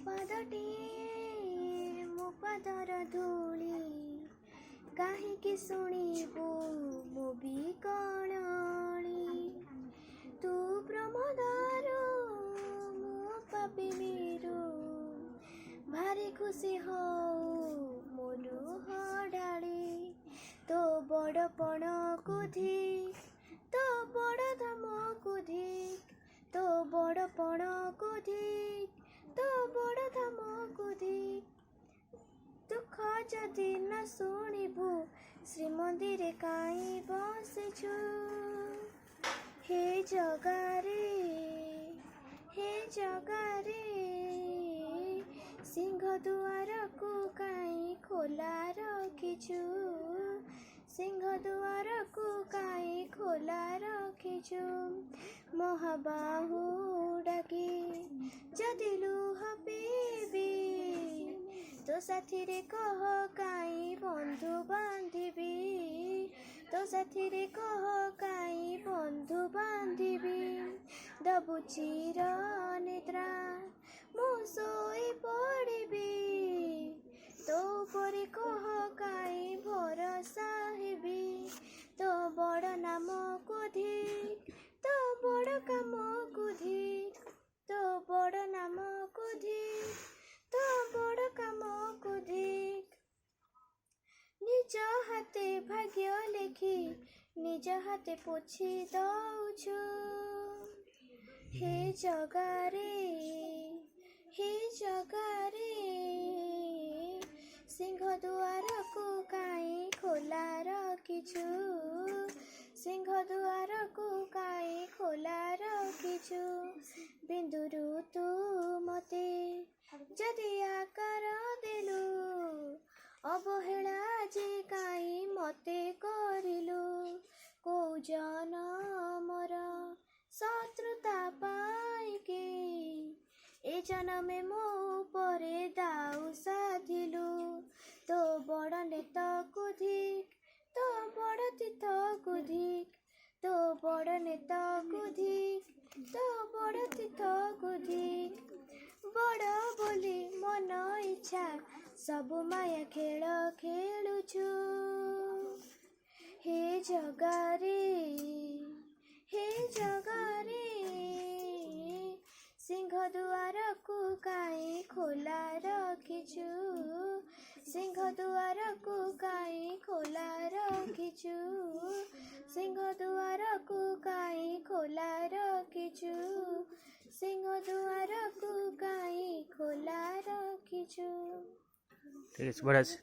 ପାଦଟିଏ ମୋ ପାଦର ଧୂଳି କାହିଁକି ଶୁଣିବୁ ମୋ ବିକଳଣି ତୁ ପ୍ରମୋଦରୁ ମୋ ପାପି ମିରୁ ଭାରି ଖୁସି ହଉ ମୋ ଲୁହ ଢାଳି ତୋ ବଡ଼ପଣକୁ ଧିକ୍ ତୋ ବଡ଼ ଧାମକୁ ଧିକ୍ ତୋ ବଡ଼ପଣକୁ ଧିକ୍ ତୋ ବଡ଼ ଧାମକୁ ଧିକ୍ ଦୁଃଖ ଯଦି ନ ଶୁଣିବୁ ଶ୍ରୀମନ୍ଦିରେ କାହିଁ ବସିଛୁ ହେ ଜଗାରେ ସିଂହଦୁଆରକୁ କାହିଁ ଖୋଲା ରଖିଛୁ ସିଂହଦୁଆରକୁ କାହିଁ ଖୋଲା ରଖିଛୁ ମହାବାହୁ ଡାକି ଯଦି ଲୁହ ପିଇବି ତୋ ସାଥିରେ କହ କାହିଁ ବନ୍ଧୁ ବାନ୍ଧିବି ତୋ ସାଥିରେ କହ କାହିଁ ବନ୍ଧୁ ବାନ୍ଧିବି ଦବୁ ଚିର ନିଦ୍ରା ମୁଁ ଶୋଇ ପଡ଼ିବି ତୋ ଉପରେ କହ କାହିଁ ଭରସା ହେବି ତୋ ବଡ଼ ନାମକୁ ଧିକ୍ ତୋ ବଡ଼ କାମକୁ ଧିକ୍ ତୋ ବଡ଼ ନାମକୁ ଧିକ୍ ତୋ ବଡ଼ କାମକୁ ଧିକ୍ ନିଜ ହାତେ ଭାଗ୍ୟ ଲେଖି ନିଜ ହାତେ ପୋଛି ଦଉଛୁ ହେ ଜଗାରେ ସିଂହଦୁଆରକୁ କାହିଁ ଖୋଲା ରଖିଛୁ ସିଂହଦୁଆରକୁ କାହିଁ ଖୋଲା ରଖିଛୁ ବିନ୍ଦୁରୁ ତୁ ମତେ ଯଦି ଆକାର ଦେଲୁ ଅବହେଳା ଆଜି କାହିଁ ମତେ କରିଲୁ କୋଉ ଜନମର ଶତ୍ରୁତା ପାଇକି ଏ ଜନମେ ମୋ ଉପରେ ଦାଉ ସାଧିଲୁ ତୋ ବଡ଼ ନେତକୁ ଧିକ୍ ତୋ ବଡ଼ ତୀର୍ଥକୁ ଧିକ୍ ତୋ ବଡ଼ ନେତକୁ ଧିକ୍ ତୋ ବଡ଼ ତୀର୍ଥକୁ ଧିକ୍ ବଡ଼ ବୋଲି ମନ ଇଚ୍ଛା ସବୁ ମାୟା ଖେଳ ଖେଳୁଛୁ ହେ ଜଗାରେ ସିଂହଦୁଆରକୁ କାହିଁ ଖୋଲା ରଖିଛୁ ସିଂହଦୁଆରକୁ କାହିଁ ଖୋଲା ରଖିଛୁ ସିଂହଦୁଆରକୁ କାହିଁ ଖୋଲା ରଖିଛୁ ସିଂହଦୁଆରକୁ କାହିଁ ଖୋଲା ରଖିଛୁ ঠিক আছে, বড় আছে,